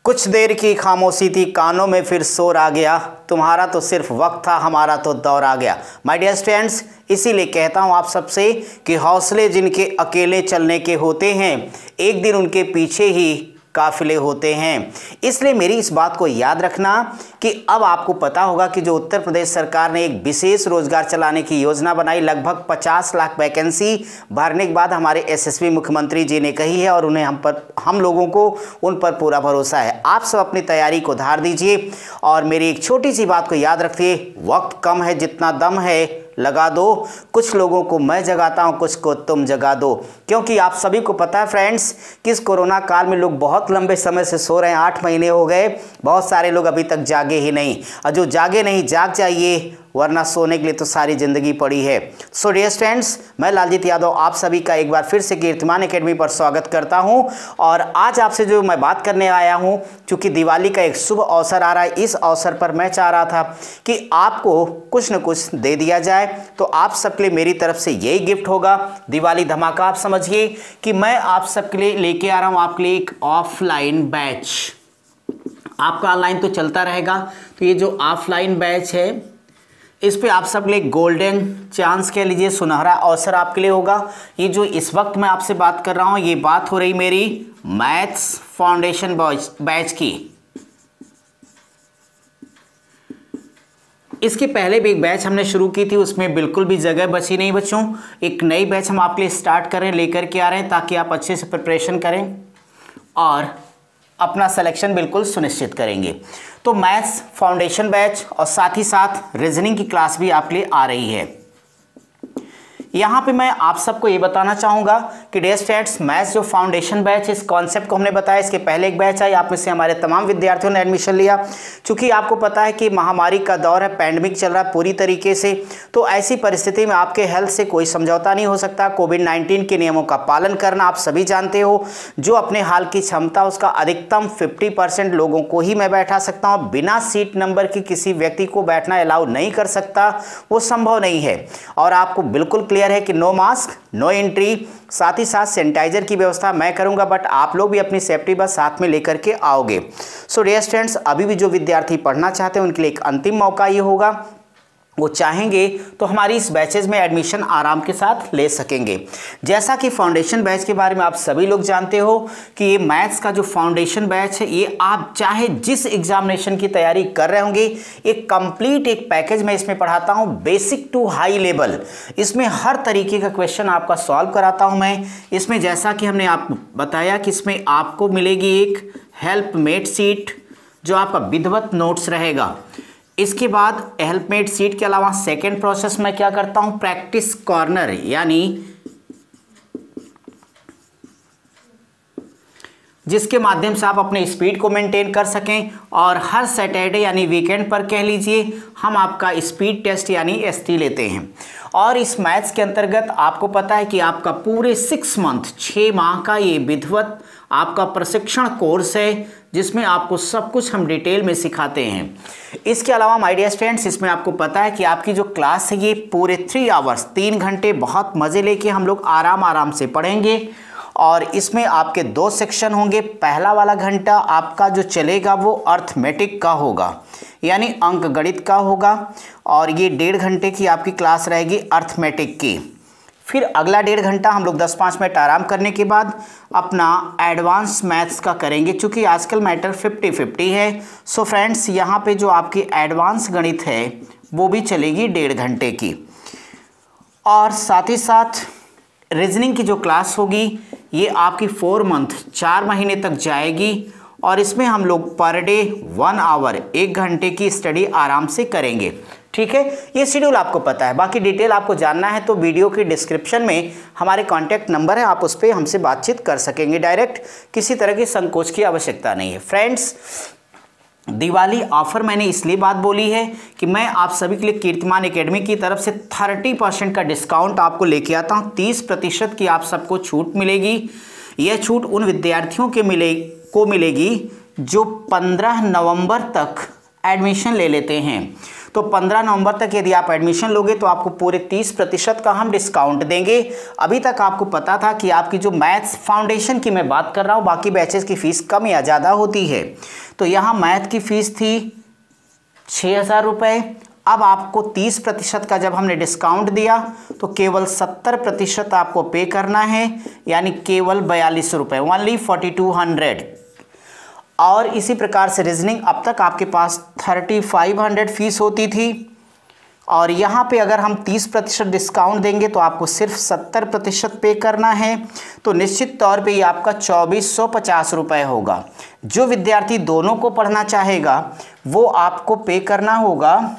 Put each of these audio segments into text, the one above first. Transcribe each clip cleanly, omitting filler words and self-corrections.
कुछ देर की खामोशी थी, कानों में फिर शोर आ गया। तुम्हारा तो सिर्फ वक्त था, हमारा तो दौर आ गया। माय डियर स्टूडेंट्स, इसीलिए कहता हूँ आप सबसे कि हौसले जिनके अकेले चलने के होते हैं, एक दिन उनके पीछे ही काफिले होते हैं। इसलिए मेरी इस बात को याद रखना कि अब आपको पता होगा कि जो उत्तर प्रदेश सरकार ने एक विशेष रोजगार चलाने की योजना बनाई, लगभग 50 लाख वैकेंसी भरने के बाद हमारे यशस्वी मुख्यमंत्री जी ने कही है और उन्हें हम लोगों को उन पर पूरा भरोसा है। आप सब अपनी तैयारी को धार दीजिए और मेरी एक छोटी सी बात को याद रखिए, वक्त कम है, जितना दम है लगा दो। कुछ लोगों को मैं जगाता हूं, कुछ को तुम जगा दो, क्योंकि आप सभी को पता है फ्रेंड्स कि इस कोरोना काल में लोग बहुत लंबे समय से सो रहे हैं। 8 महीने हो गए, बहुत सारे लोग अभी तक जागे ही नहीं, और जो जागे नहीं जाग जाइए, वरना सोने के लिए तो सारी जिंदगी पड़ी है। सो डियर स्टूडेंट्स, मैं लालजीत यादव आप सभी का एक बार फिर से कीर्तिमान एकेडमी पर स्वागत करता हूं। और आज आपसे जो मैं बात करने आया हूं, क्योंकि दिवाली का एक शुभ अवसर आ रहा है, इस अवसर पर मैं चाह रहा था कि आपको कुछ न कुछ दे दिया जाए। तो आप सबके लिए मेरी तरफ से यही गिफ्ट होगा, दिवाली धमाका। आप समझिए कि मैं आप सबके लिए लेके आ रहा हूं आपके लिए एक ऑफलाइन बैच। आपका ऑनलाइन तो चलता रहेगा, तो ये जो ऑफलाइन बैच है इस पे आप सब लिए गोल्डन चांस कह लीजिए, सुनहरा अवसर आपके लिए होगा। ये जो इस वक्त मैं आपसे बात कर रहा हूँ, ये बात हो रही मेरी मैथ्स फाउंडेशन बैच की। इसके पहले भी एक बैच हमने शुरू की थी, उसमें बिल्कुल भी जगह बची नहीं बच्चों। एक नई बैच हम आपके लिए स्टार्ट कर रहे हैं, लेकर के आ रहे हैं, ताकि आप अच्छे से प्रिपरेशन करें और अपना सिलेक्शन बिल्कुल सुनिश्चित करेंगे। तो मैथ्स फाउंडेशन बैच और साथ ही साथ रीजनिंग की क्लास भी आपके लिए आ रही है। यहाँ पे मैं आप सबको ये बताना चाहूँगा कि डियर स्टूडेंट्स, मैथ्स जो फाउंडेशन बैच, इस कॉन्सेप्ट को हमने बताया। इसके पहले एक बैच आई, आप में से हमारे तमाम विद्यार्थियों ने एडमिशन लिया। क्योंकि आपको पता है कि महामारी का दौर है, पैंडेमिक चल रहा है पूरी तरीके से, तो ऐसी परिस्थिति में आपके हेल्थ से कोई समझौता नहीं हो सकता। कोविड-19 के नियमों का पालन करना आप सभी जानते हो। जो अपने हाल की क्षमता उसका अधिकतम 50% लोगों को ही मैं बैठा सकता हूँ। बिना सीट नंबर की किसी व्यक्ति को बैठना अलाउ नहीं कर सकता, वो संभव नहीं है। और आपको बिल्कुल क्लियर है कि नो मास्क नो एंट्री, साथ ही साथ सैनिटाइजर की व्यवस्था मैं करूंगा, बट आप लोग भी अपनी सेफ्टी बस साथ में लेकर के आओगे। सो डियर स्टूडेंट्स, अभी भी जो विद्यार्थी पढ़ना चाहते हैं उनके लिए एक अंतिम मौका ये होगा, वो चाहेंगे तो हमारी इस बैचेज में एडमिशन आराम के साथ ले सकेंगे। जैसा कि फाउंडेशन बैच के बारे में आप सभी लोग जानते हो कि ये मैथ्स का जो फाउंडेशन बैच है, ये आप चाहे जिस एग्जामिनेशन की तैयारी कर रहे होंगे, एक कंप्लीट एक पैकेज मैं इसमें पढ़ाता हूँ, बेसिक टू हाई लेवल। इसमें हर तरीके का क्वेश्चन आपका सॉल्व कराता हूँ मैं। इसमें जैसा कि हमने आप बताया कि इसमें आपको मिलेगी एक हेल्पमेट सीट, जो आपका विधिवत नोट्स रहेगा। इसके बाद हेल्पमेट सीट के अलावा सेकेंड प्रोसेस में क्या करता हूं, प्रैक्टिस कॉर्नर, यानी जिसके माध्यम से आप अपने स्पीड को मेंटेन कर सकें। और हर सैटरडे यानी वीकेंड पर कह लीजिए, हम आपका स्पीड टेस्ट यानी एसटी लेते हैं। और इस मैथ्स के अंतर्गत आपको पता है कि आपका पूरे 6 मंथ 6 माह का ये विधिवत आपका प्रशिक्षण कोर्स है, जिसमें आपको सब कुछ हम डिटेल में सिखाते हैं। इसके अलावा माय डियर स्टूडेंट्स, इसमें आपको पता है कि आपकी जो क्लास है ये पूरे 3 आवर्स 3 घंटे बहुत मज़े लेके हम लोग आराम से पढ़ेंगे। और इसमें आपके 2 सेक्शन होंगे। पहला वाला घंटा आपका जो चलेगा वो अर्थमेटिक का होगा, यानी अंक गणित का होगा, और ये 1.5 घंटे की आपकी क्लास रहेगी अर्थमेटिक की। फिर अगला 1.5 घंटा हम लोग 10-5 मिनट आराम करने के बाद अपना एडवांस मैथ्स का करेंगे, क्योंकि आजकल मैटर 50-50 है। सो फ्रेंड्स, यहाँ पे जो आपकी एडवांस गणित है वो भी चलेगी 1.5 घंटे की। और साथ ही साथ रीजनिंग की जो क्लास होगी ये आपकी 4 मंथ 4 महीने तक जाएगी, और इसमें हम लोग पर डे 1 आवर 1 घंटे की स्टडी आराम से करेंगे। ठीक है, ये शेड्यूल आपको पता है। बाकी डिटेल आपको जानना है तो वीडियो की डिस्क्रिप्शन में हमारे कॉन्टैक्ट नंबर है, आप उस पर हमसे बातचीत कर सकेंगे डायरेक्ट, किसी तरह की संकोच की आवश्यकता नहीं है। फ्रेंड्स, दिवाली ऑफर मैंने इसलिए बात बोली है कि मैं आप सभी के लिए कीर्तिमान एकेडमी की तरफ से 30% का डिस्काउंट आपको लेके आता हूँ। 30% की आप सबको छूट मिलेगी। यह छूट उन विद्यार्थियों के मिलेगी जो 15 नवंबर तक एडमिशन ले लेते हैं। तो तो 15 नवंबर तक यदि आप एडमिशन लोगे तो आपको पूरे 30% का हम डिस्काउंट देंगे। अभी तक आपको पता था कि आपकी जो मैथ्स फाउंडेशन की मैं बात कर रहा हूँ, बाकी बैचेस की फ़ीस कम या ज़्यादा होती है। तो यहाँ मैथ की फ़ीस थी 6,000 रुपये। अब आपको 30% का जब हमने डिस्काउंट दिया तो केवल 70% आपको पे करना है, यानी केवल 42 रुपये, ओनली 4200। और इसी प्रकार से रीजनिंग अब तक आपके पास 3500 फीस होती थी, और यहाँ पे अगर हम 30% डिस्काउंट देंगे तो आपको सिर्फ 70% पे करना है। तो निश्चित तौर पे ये आपका 2450 रुपये होगा। जो विद्यार्थी दोनों को पढ़ना चाहेगा वो आपको पे करना होगा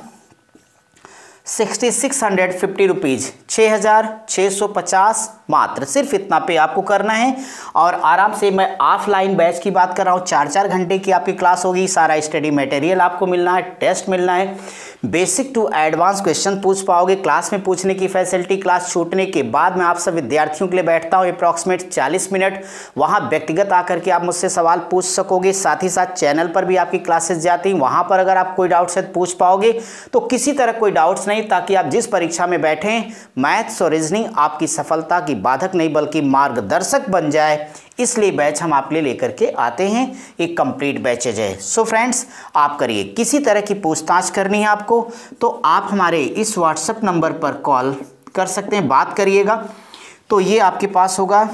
6650 रुपीज़, 6650 मात्र, सिर्फ इतना पे आपको करना है। और आराम से, मैं ऑफलाइन बैच की बात कर रहा हूँ, 4-4 घंटे की आपकी क्लास होगी, सारा स्टडी मटेरियल आपको मिलना है, टेस्ट मिलना है, बेसिक टू एडवांस क्वेश्चन पूछ पाओगे, क्लास में पूछने की फैसिलिटी। क्लास छूटने के बाद मैं आप सब विद्यार्थियों के लिए बैठता हूँ अप्रॉक्सीमेट 40 मिनट, वहाँ व्यक्तिगत आकर के आप मुझसे सवाल पूछ सकोगे। साथ ही साथ चैनल पर भी आपकी क्लासेस जाती हैं, वहाँ पर अगर आप कोई डाउट्स है पूछ पाओगे। तो किसी तरह कोई डाउट्स नहीं, ताकि आप जिस परीक्षा में बैठें मैथ्स और रीजनिंग आपकी सफलता की बाधक नहीं बल्कि मार्गदर्शक बन जाए, इसलिए बैच हम आप लिए लेकर के आते हैं। एक कंप्लीट बैचेज है। सो फ्रेंड्स, आप करिए, किसी तरह की पूछताछ करनी है आपको तो आप हमारे इस व्हाट्सएप नंबर पर कॉल कर सकते हैं, बात करिएगा। तो ये आपके पास होगा,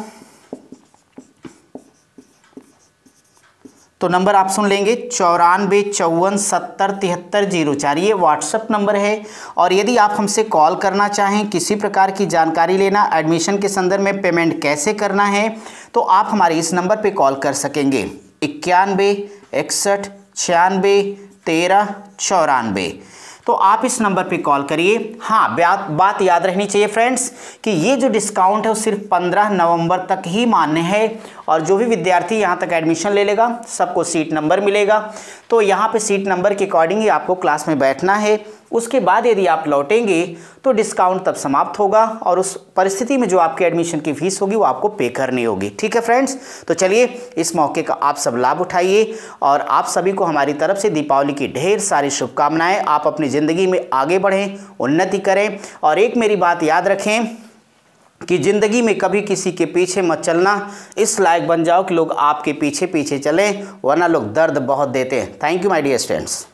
तो नंबर आप सुन लेंगे 9454707304, ये व्हाट्सएप नंबर है। और यदि आप हमसे कॉल करना चाहें, किसी प्रकार की जानकारी लेना, एडमिशन के संदर्भ में पेमेंट कैसे करना है, तो आप हमारे इस नंबर पे कॉल कर सकेंगे 91 61 96 13 94। तो आप इस नंबर पे कॉल करिए। हाँ, बात याद रहनी चाहिए फ्रेंड्स कि ये जो डिस्काउंट है वो सिर्फ 15 नवंबर तक ही मान्य है, और जो भी विद्यार्थी यहाँ तक एडमिशन ले लेगा सबको सीट नंबर मिलेगा। तो यहाँ पे सीट नंबर के अकॉर्डिंग ही आपको क्लास में बैठना है। उसके बाद यदि आप लौटेंगे तो डिस्काउंट तब समाप्त होगा, और उस परिस्थिति में जो आपके एडमिशन की फ़ीस होगी वो आपको पे करनी होगी। ठीक है फ्रेंड्स, तो चलिए इस मौके का आप सब लाभ उठाइए, और आप सभी को हमारी तरफ से दीपावली की ढेर सारी शुभकामनाएं। आप अपनी ज़िंदगी में आगे बढ़ें, उन्नति करें, और एक मेरी बात याद रखें कि ज़िंदगी में कभी किसी के पीछे मत चलना, इस लायक बन जाओ कि लोग आपके पीछे पीछे चलें, वरना लोग दर्द बहुत देते हैं। Thank you my dear students.